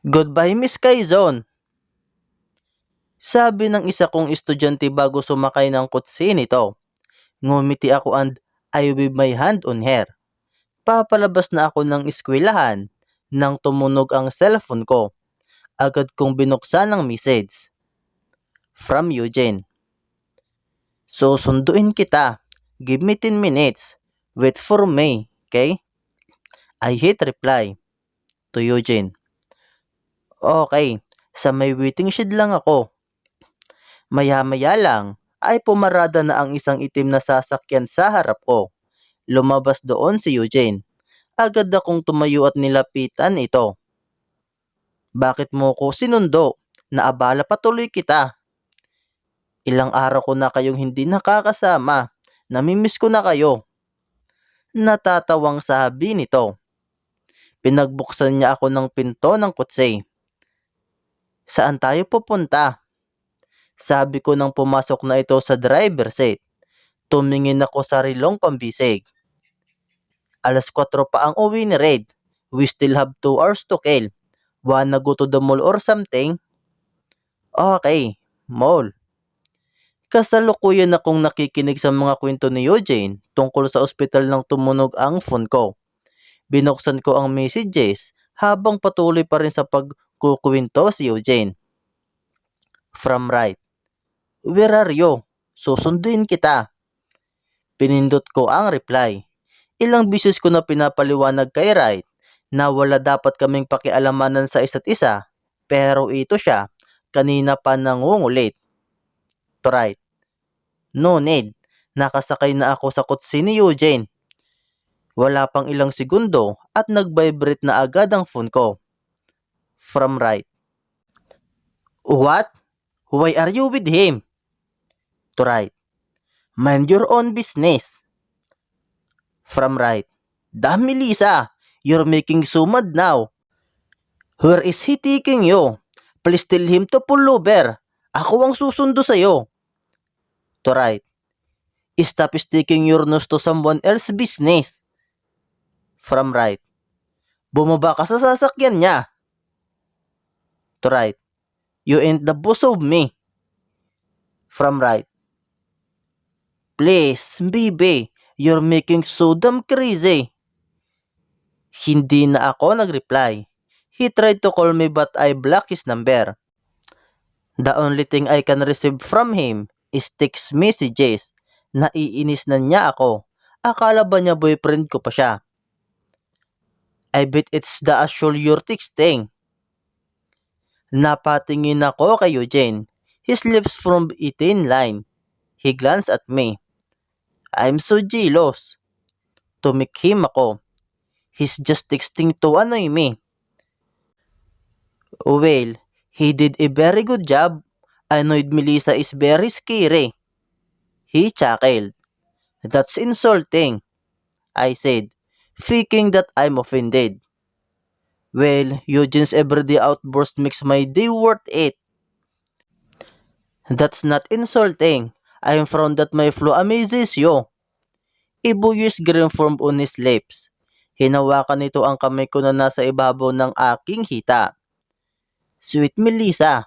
Goodbye, Miss Quezon, sabi ng isa kong estudyante bago sumakay ng kutsi nito. Ngumiti ako and I waved my hand on her. Papalabas na ako ng eskwelahan nang tumunog ang cellphone ko. Agad kong binuksan ang message. From Eugene. Susunduin kita. Give me 10 minutes. Wait for me, okay? I hit reply to Eugene. Okay, sa may waiting shed lang ako. Maya-maya lang ay pumarada na ang isang itim na sasakyan sa harap ko. Lumabas doon si Eugene. Agad akong tumayo at nilapitan ito. Bakit mo ko sinundo? Naabala patuloy kita. Ilang araw ko na kayong hindi nakakasama. Namimiss ko na kayo. Natatawang sabi nito. Pinagbuksan niya ako ng pinto ng kutse. Saan tayo pupunta? Sabi ko nang pumasok na ito sa driver seat. Tumingin ako sa relong pambisig. 4:00 pa ang uwi ni Red. We still have 2 hours to kill. Wanna go to the mall or something? Okay, mall. Kasalukuyan akong nakikinig sa mga kwento ni Eugene tungkol sa ospital nang tumunog ang phone ko. Binuksan ko ang messages habang patuloy pa rin sa pagkukwento si Eugene. From right. Where are you? Susunduin kita. Pinindot ko ang reply. Ilang bisis ko na pinapaliwanag kay Wright na wala dapat kaming pakialamanan sa isa't isa, pero ito siya, kanina pa nangungulit. To Wright. No need, nakasakay na ako sa kutsi ni Eugene. Wala pang ilang segundo at nag-vibrate na agad ang phone ko. From Wright. What? Why are you with him? To Wright. Mind your own business. From Wright. Damn, Melissa, you're making so mad now. Where is he taking you? Please tell him to pull over. Ako ang susundo sa'yo. To Wright. Stop sticking your nose to someone else's business. From Wright. Bumaba ka sa sasakyan niya. To Wright. You ain't the boss of me. From Wright. Please, baby, you're making so damn crazy. Hindi na ako nag-reply. He tried to call me but I blocked his number. The only thing I can receive from him is text messages. Naiinis na niya ako. Akala ba niya boyfriend ko pa siya? I bet it's the actual you're texting. Napatingin ako kay Eugene. His lips formed a thin line. He glanced at me. I'm so jealous. Tumikhim ako. He's just texting to annoy me. Well, he did a very good job. Annoyed Melissa is very scary. He chuckled. That's insulting, I said, thinking that I'm offended. Well, Eugene's everyday outburst makes my day worth it. That's not insulting. I'm proud that my flow amazes you. A boyish grin formed on his lips. Hinawakan nito ang kamay ko na nasa ibabaw ng aking hita. Sweet Melissa.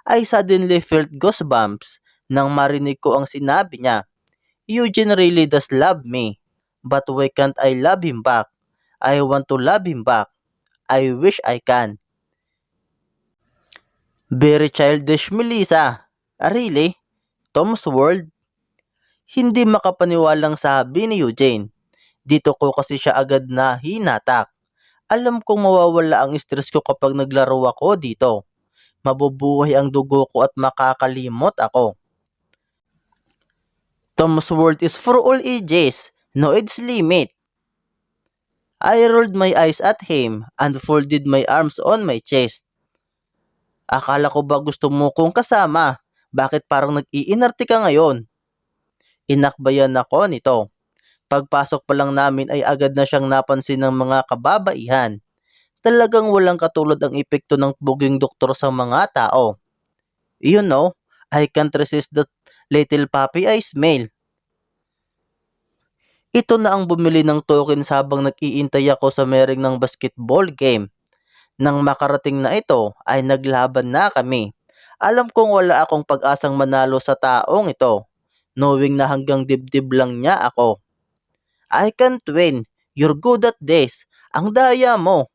I suddenly felt goosebumps nang marinig ko ang sinabi niya. Eugene really does love me. But why can't I love him back? I want to love him back. I wish I can. Very childish, Melissa. Really? Tom's World? Hindi makapaniwalang sabi ni Eugene. Dito ko kasi siya agad na hinatak. Alam kong mawawala ang stress ko kapag naglaro ako dito. Mabubuhay ang dugo ko at makakalimot ako. Tom's World is for all ages. No age limit. I rolled my eyes at him and folded my arms on my chest. Akala ko ba gusto mo kong kasama? Bakit parang nag-iinarte ka ngayon? Inakbayan ako nito. Pagpasok pa lang namin ay agad na siyang napansin ng mga kababaihan. Talagang walang katulad ang epekto ng buging doktor sa mga tao. You know, I can't resist that little puppy I smell. Ito na ang bumili ng tokens habang nag-iintay ako sa mering ng basketball game. Nang makarating na ito ay naglaban na kami. Alam kong wala akong pag-asang manalo sa taong ito, knowing na hanggang dibdib lang niya ako. I can't win. You're good at this. Ang daya mo.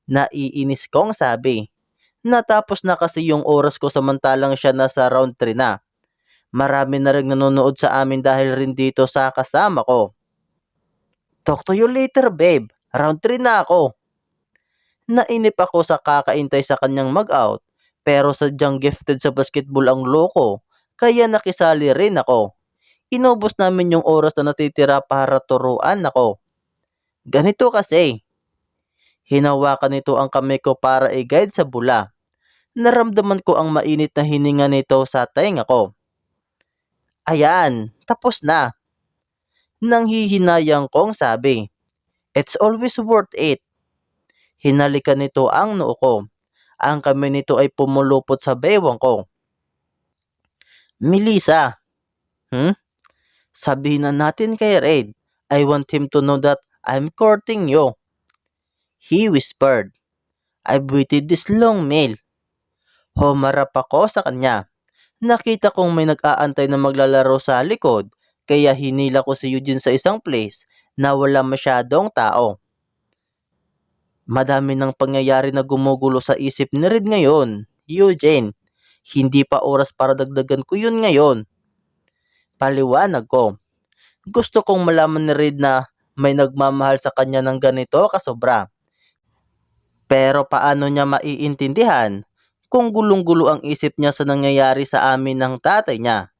Naiinis kong sabi. Natapos na kasi yung oras ko samantalang siya nasa round 3 na. Marami na rin nanonood sa amin dahil rin dito sa kasama ko. Talk to you later, babe. Round 3 na ako. Nainip ako sa kakaintay sa kanyang mag-out, pero sadyang gifted sa basketball ang loko, kaya nakisali rin ako. Inubos namin yung oras na natitira para turuan ako. Ganito kasi. Hinawakan nito ang kamay ko para i-guide sa bula. Naramdaman ko ang mainit na hininga nito sa tenga ko. Ayan, tapos na. Nanghihinayang kong sabi. It's always worth it. Hinalikan nito ang noo ko. Ang kamay nito ay pumulupot sa bewang ko. Melissa, sabihin na natin kay Red. I want him to know that I'm courting you. He whispered. I've waited this long, Mel. Humarap ako sa kanya. Nakita kong may nag-aantay na maglalaro sa likod, kaya hinila ko si Eugene sa isang place na wala masyadong tao. Madami ng pangyayari na gumugulo sa isip ni Red ngayon, Eugene. Hindi pa oras para dagdagan ko yun ngayon. Paliwanag ko. Gusto kong malaman ni Red na may nagmamahal sa kanya ng ganito kasobra. Pero paano niya maiintindihan kung gulong-gulo ang isip niya sa nangyayari sa amin ng tatay niya?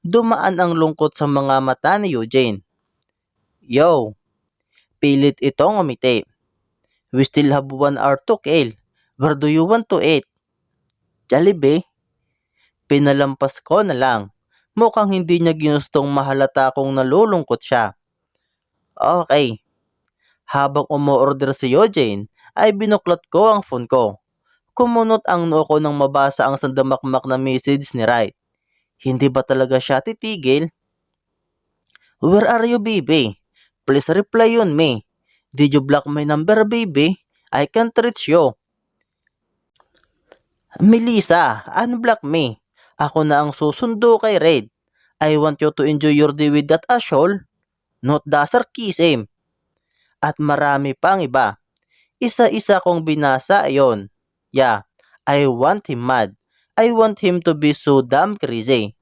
Dumaan ang lungkot sa mga mata ni Eugene. Yo, pilit itong umiti. We still have 1 hour to kill. Where do you want to eat? Jollibee? Pinalampas ko na lang. Mukhang hindi niya ginustong mahalata kung nalulungkot siya. Okay. Habang umu-order si Eugene, ay binuklat ko ang phone ko. Kumunot ang noo ko nang mabasa ang sandamakmak na message ni Wright. Hindi ba talaga siya titigil? Where are you, baby? Please reply on me. Did you block my number, baby? I can't reach you. Melissa, unblock me. Ako na ang susundo kay Red. I want you to enjoy your day with that asshole. Not the sarcasm. At marami pang iba. Isa-isa kong binasa ayon. Yeah, I want him mad. I want him to be so damn crazy.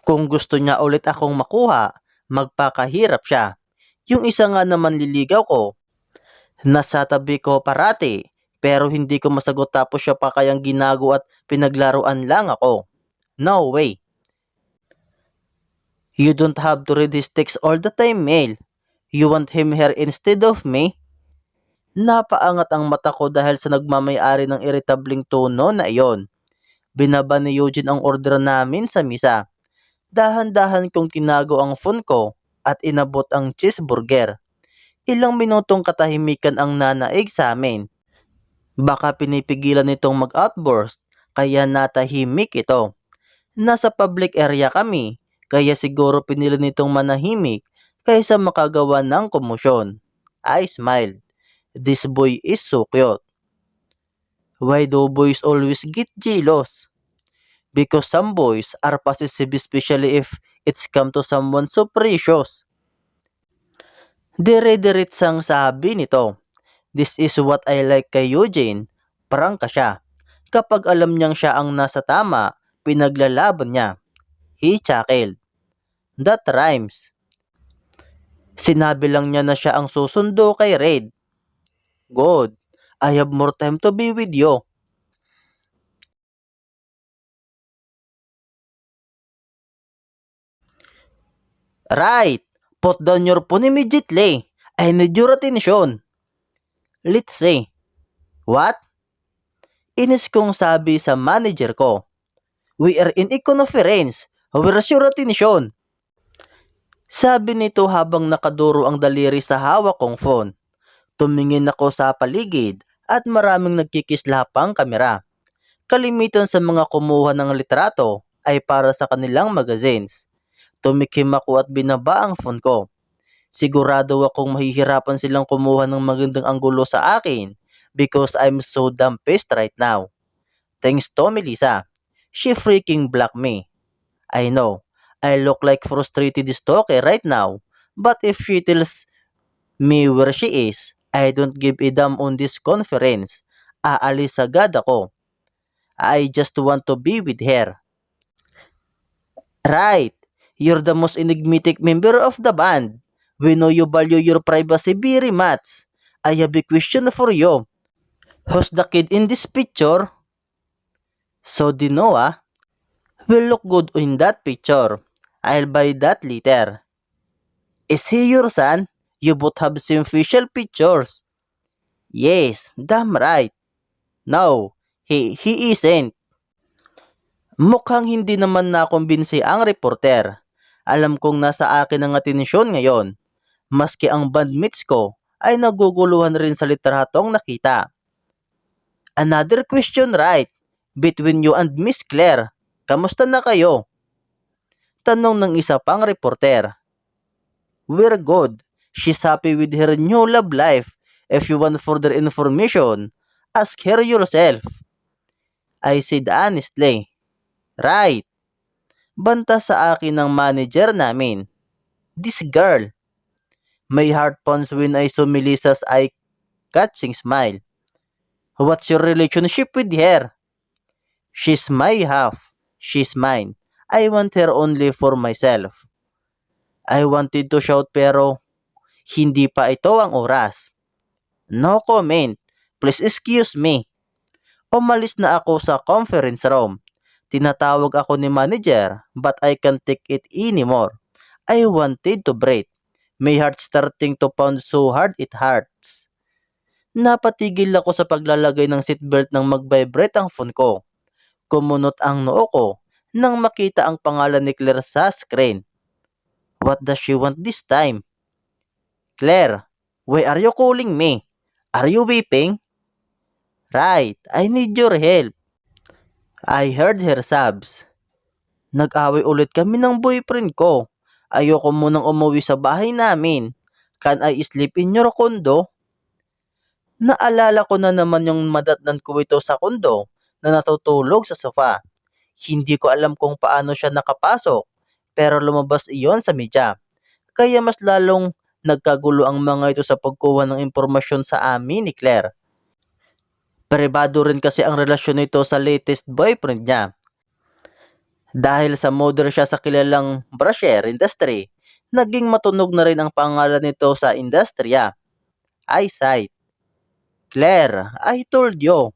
Kung gusto niya ulit akong makuha, magpakahirap siya. Yung isa nga naman liligaw ko, nasa tabi ko parati, pero hindi ko masagot tapos siya pa kayang ginago at pinaglaruan lang ako. No way. You don't have to read his text all the time, Mel. You want him here instead of me? Napaangat ang mata ko dahil sa nagmamay-ari ng irritabling tono na iyon. Binaba ni Eugene ang order namin sa misa. Dahan-dahan kong tinago ang phone ko at inabot ang cheeseburger. Ilang minutong katahimikan ang nanaig sa amin. Baka pinipigilan nitong mag-outburst, kaya natahimik ito. Nasa public area kami, kaya siguro pinili nitong manahimik kaysa makagawa ng komosyon. I smiled. This boy is so cute. Why do boys always get jealous? Because some boys are possessive, especially if it's come to someone so precious. Dire-diritsang sabi nito. This is what I like kay Eugene. Prangka siya. Kapag alam niyang siya ang nasa tama, pinaglalaban niya. He chuckled. That rhymes. Sinabi lang niya na siya ang susundo kay Red. Good. I have more time to be with you. Right. Put down your phone immediately. I need your attention. Let's see. What? Inis kong sabi sa manager ko. We are in a conference. Where's your attention? Sabi nito habang nakaduro ang daliri sa hawak kong phone. Tumingin ako sa paligid at maraming nagkikislapang kamera. Kalimitan sa mga kumuha ng litrato ay para sa kanilang magazines. Tumikim ako at binaba ang phone ko. Sigurado akong mahihirapan silang kumuha ng magandang anggulo sa akin. because I'm so damn pissed right now. Thanks to Melissa. She freaking blocked me. I know, I look like frustrated stalker right now, but if she tells me where she is, I don't give a damn on this conference. Aalis agad ako. I just want to be with her. Right, you're the most enigmatic member of the band. We know you value your privacy very much. I have a question for you. Who's the kid in this picture? So Dinoa will look good in that picture. I'll buy that later. Is he your son? You both have same facial pictures. Yes, damn right. No, he isn't. Mukhang hindi naman nakumbinsi ang reporter. Alam kong nasa akin ang atensyon ngayon. Maski ang bandmates ko ay naguguluhan rin sa litratong nakita. Another question, right? Between you and Miss Claire, kamusta na kayo? Tanong ng isa pang reporter. We're good. She's happy with her new love life. If you want further information, ask her yourself. I said honestly. Right. Banta sa akin ng manager namin. This girl. My heart pounds when I saw Melissa's eye-catching smile. What's your relationship with her? She's my half. She's mine. I want her only for myself. I wanted to shout pero hindi pa ito ang oras. No comment. Please excuse me. Umalis na ako sa conference room. Tinatawag ako ni manager but I can't take it anymore. I wanted to breathe. My heart starting to pound so hard it hurts. Napatigil ako sa paglalagay ng seatbelt nang mag-vibrate ang phone ko. Kumunot ang noo ko nang makita ang pangalan ni Claire sa screen. What does she want this time? Claire, why are you calling me? Are you weeping? Right, I need your help. I heard her sobs. Nag-away ulit kami ng boyfriend ko. Ayoko munang umuwi sa bahay namin. Can I sleep in your condo? Naalala ko na naman yung madatnan ko ito sa kondo na natutulog sa sofa. Hindi ko alam kung paano siya nakapasok, pero lumabas iyon sa media. Kaya mas lalong nagkagulo ang mga ito sa pagkuha ng impormasyon sa amin ni Claire. Pribado rin kasi ang relasyon nito sa latest boyfriend niya. Dahil sa model siya sa kilalang brasher industry, naging matunog na rin ang pangalan nito sa industriya. Eyesight. Claire, I told you.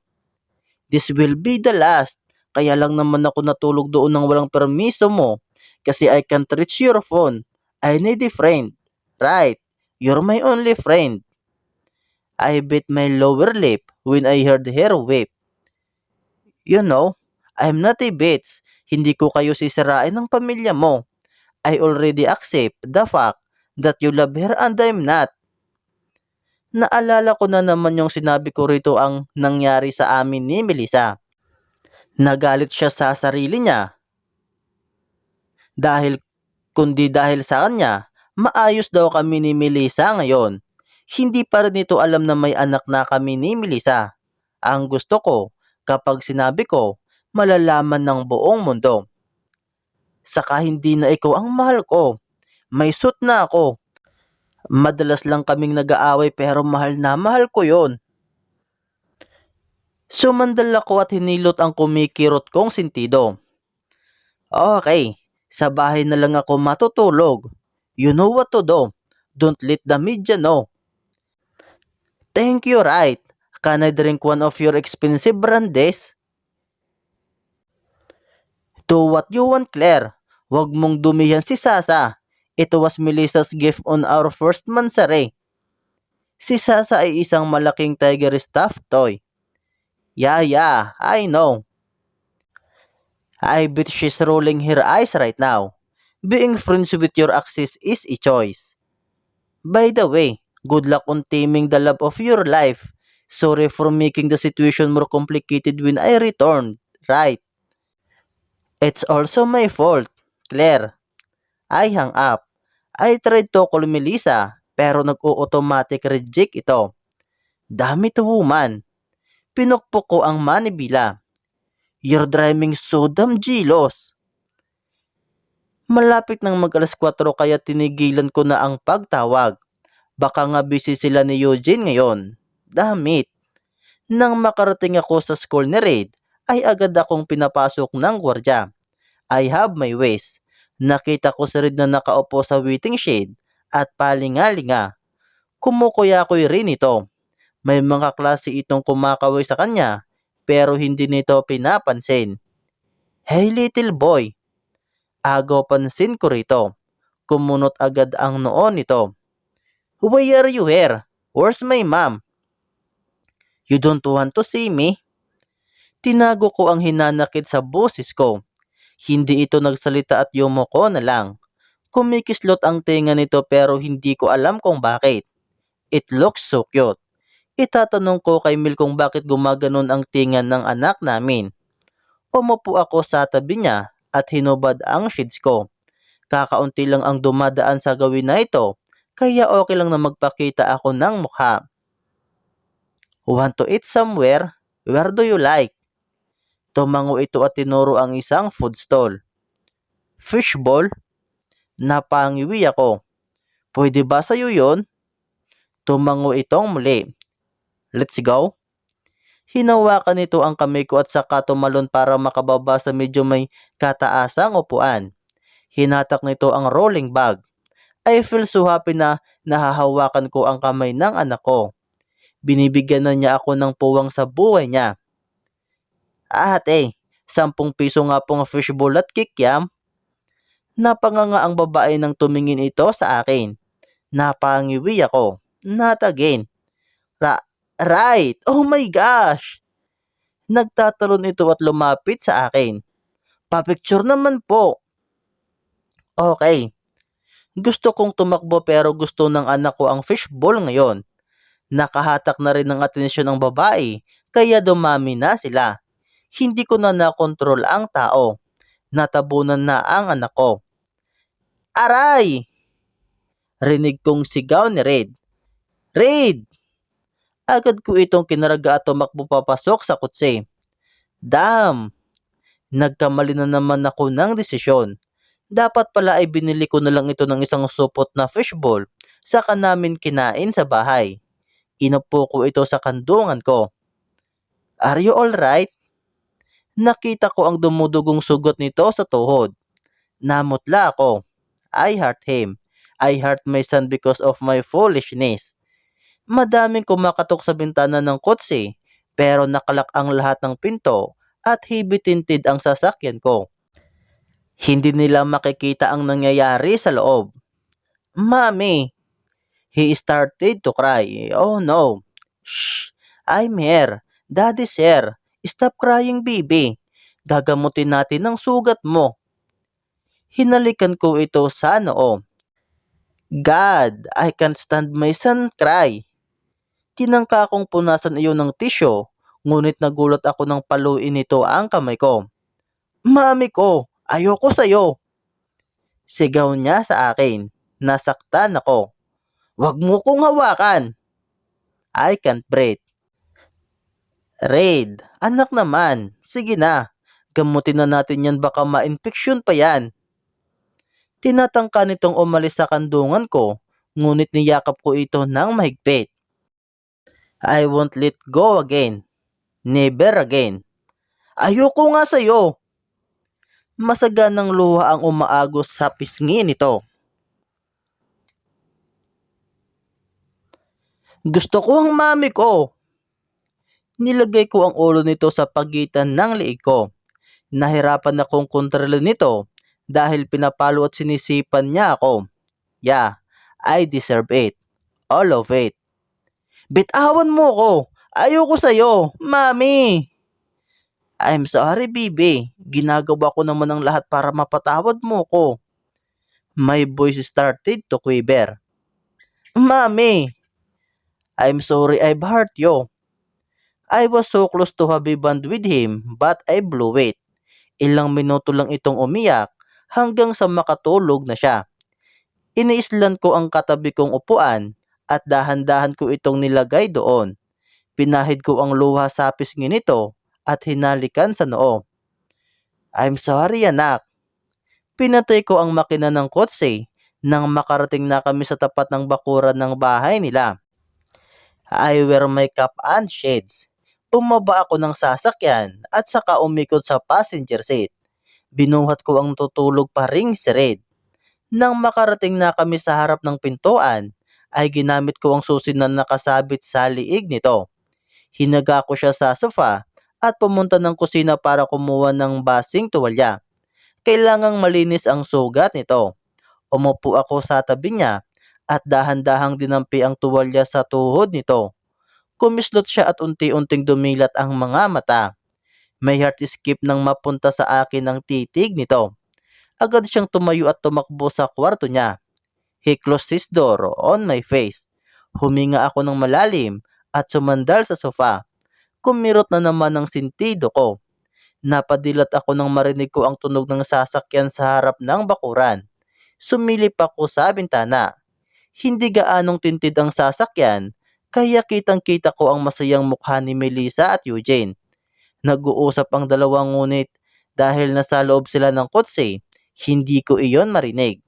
This will be the last. Kaya lang naman ako natulog doon nang walang permiso mo. Kasi I can't reach your phone. I need a friend. Right. You're my only friend. I bit my lower lip when I heard her weep. You know, I'm not a bitch. Hindi ko kayo sisirain ng pamilya mo. I already accept the fact that you love her and I'm not. Naalala ko na naman yung sinabi ko rito ang nangyari sa amin ni Melissa. Nagalit siya sa sarili niya. Dahil sa kanya, maayos daw kami ni Melissa ngayon. Hindi pa rin ito alam na may anak na kami ni Melissa. Ang gusto ko, kapag sinabi ko, malalaman ng buong mundo. Saka hindi na ikaw ang mahal ko. May suit na ako. Madalas lang kaming nag-aaway pero mahal na mahal ko yon. Sumandal ako at hinilot ang kumikirot kong sentido. Okay, sa bahay na lang ako matutulog. You know what to do. Don't let the media know. Thank you, right. Can I drink one of your expensive brandies? Do what you want, Claire. Huwag mong dumihan si Sasa. It was Melissa's gift on our first mansari. Si Sasa ay isang malaking tiger stuffed toy. Yeah, I know. I bet she's rolling her eyes right now. Being friends with your exes is a choice. By the way, good luck on taming the love of your life. Sorry for making the situation more complicated when I returned, right? It's also my fault, Claire. I hung up. I tried to call Melissa, pero nag-automatic reject ito. Damn it, woman. Pinukpok ko ang manibila. You're driving so damn jealous. Malapit nang mag-alas 4 kaya tinigilan ko na ang pagtawag. Baka nga busy sila ni Eugene ngayon. Damit. Nang makarating ako sa school ni Raid, ay agad akong pinapasok ng gwardya. I have my ways. Nakita ko si Raid na nakaupo sa waiting shed at palingalinga. Kumukuya-kuy rin ito. May mga klase itong kumakaway sa kanya pero hindi nito pinapansin. Hey little boy, agaw pansin ko rito. Kumunot agad ang noon nito. Why are you here? Where's my mom? You don't want to see me? Tinago ko ang hinanakit sa boses ko. Hindi ito nagsalita at yumuko na lang. Kumikislot ang tinga nito pero hindi ko alam kung bakit. It looks so cute. Itatanong ko kay Mil kung bakit gumaganon ang tinga ng anak namin. Umupo ako sa tabi niya at hinubad ang shades ko. Kakaunti lang ang dumadaan sa gawin na ito, kaya okay lang na magpakita ako ng mukha. Want to eat somewhere? Where do you like? Tumango ito at tinuro ang isang food stall. Fishball? Napangiwi ako. Pwede ba sa'yo yon? Tumango itong muli. Let's go. Hinawakan nito ang kamay ko at saka tumalon para makababa sa medyo may kataasang upuan. Hinatak nito ang rolling bag. I feel so happy na nahahawakan ko ang kamay ng anak ko. Binibigyan na niya ako ng puwang sa buhay niya. Ate, 10 piso nga pong fishbowl at kikiam. Napanganga ang babae nang tumingin ito sa akin. Napangiwi ako. Not again. Right! Oh my gosh! Nagtatalon ito at lumapit sa akin. Pa-picture naman po. Okay. Gusto kong tumakbo pero gusto ng anak ko ang fishbowl ngayon. Nakahatak na rin ng atensyon ng babae kaya dumami na sila. Hindi ko na nakontrol ang tao. Natabunan na ang anak ko. Aray! Rinig kong sigaw ni Red. Red! Agad ko itong kinaraga at tumakbo papasok sa kutse. Damn! Nagkamali na naman ako ng desisyon. Dapat pala ay binili ko na lang ito ng isang supot na fishbowl saka namin kinain sa bahay. Inupo ko ito sa kandungan ko. Are you alright? Nakita ko ang dumudugong sugot nito sa tuhod. Namutla ako. I hurt him. I hurt my son because of my foolishness. Madaming kumakatok sa bintana ng kotse pero nakalak ang lahat ng pinto at hibitintid ang sasakyan ko. Hindi nila makikita ang nangyayari sa loob. Mommy! He started to cry. Oh no! Shh! I'm here. Daddy's here. Stop crying, baby. Gagamutin natin ang sugat mo. Hinalikan ko ito sa noo. God, I can't stand my son cry. Tinangka kong punasan iyon ng tisyo, ngunit nagulat ako nang paluin nito ang kamay ko. Mami ko, ayoko sa'yo. Sigaw niya sa akin. Nasaktan ako. Wag mo kong hawakan. I can't breathe. Raid, anak naman. Sige na. Gamutin na natin yan baka ma-infeksyon pa yan. Tinatangka nitong umalis sa kandungan ko, ngunit niyakap ko ito ng mahigpit. I won't let go again. Never again. Ayoko nga sa'yo. Masaganang luha ang umaagos sa pisngi nito. Gusto ko ang mami ko. Nilagay ko ang ulo nito sa pagitan ng liig ko. Nahirapan akong kontrolin nito dahil pinapalo at sinisipan niya ako. Yeah, I deserve it. All of it. Bitawan mo ko. Ayoko sa'yo, mami. I'm sorry, baby. Ginagawa ko naman ang lahat para mapatawad mo ko. My voice started to quiver. Mami, I'm sorry I've hurt you. I was so close to have a bond with him, but I blew it. Ilang minuto lang itong umiyak hanggang sa makatulog na siya. Iniislan ko ang katabi kong upuan at dahan-dahan ko itong nilagay doon. Pinahid ko ang luha sa pisngi nito at hinalikan sa noo. I'm sorry anak. Pinatay ko ang makina ng kotse nang makarating na kami sa tapat ng bakuran ng bahay nila. I wear my cap and shades. Bumaba ako ng sasakyan at saka umikot sa passenger seat. Binuhat ko ang tutulog pa ring si Red. Nang makarating na kami sa harap ng pintuan, ay ginamit ko ang susi na nakasabit sa liig nito. Hinaga ko siya sa sofa at pumunta ng kusina para kumuha ng basing tuwalya. Kailangang malinis ang sugat nito. Umupo ako sa tabi niya at dahan-dahang dinampi ang tuwalya sa tuhod nito. Kumislot siya at unti-unting dumilat ang mga mata. May heart skip nang mapunta sa akin ang titig nito. Agad siyang tumayo at tumakbo sa kwarto niya. He closed his door on my face. Huminga ako ng malalim at sumandal sa sofa. Kumirot na naman ang sintido ko. Napadilat ako nang marinig ko ang tunog ng sasakyan sa harap ng bakuran. Sumilip ako sa bintana. Hindi gaanong tintid ang sasakyan, kaya kitang-kita ko ang masayang mukha ni Melissa at Eugene. Nag-uusap ang dalawa ngunit dahil nasa loob sila ng kotse, hindi ko iyon marinig.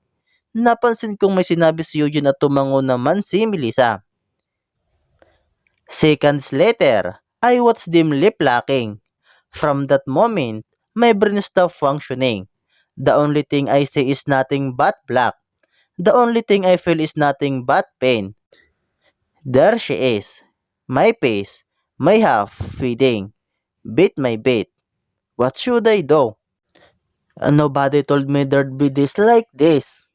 Napansin kong may sinabi si Eugene at tumango naman si Melissa. Seconds later, I watched them lip-locking. From that moment, my brain stopped functioning. The only thing I say is nothing but black. The only thing I feel is nothing but pain. There she is. My face, my half feeding, bit by bit. What should I do? Nobody told me there'd be this like this.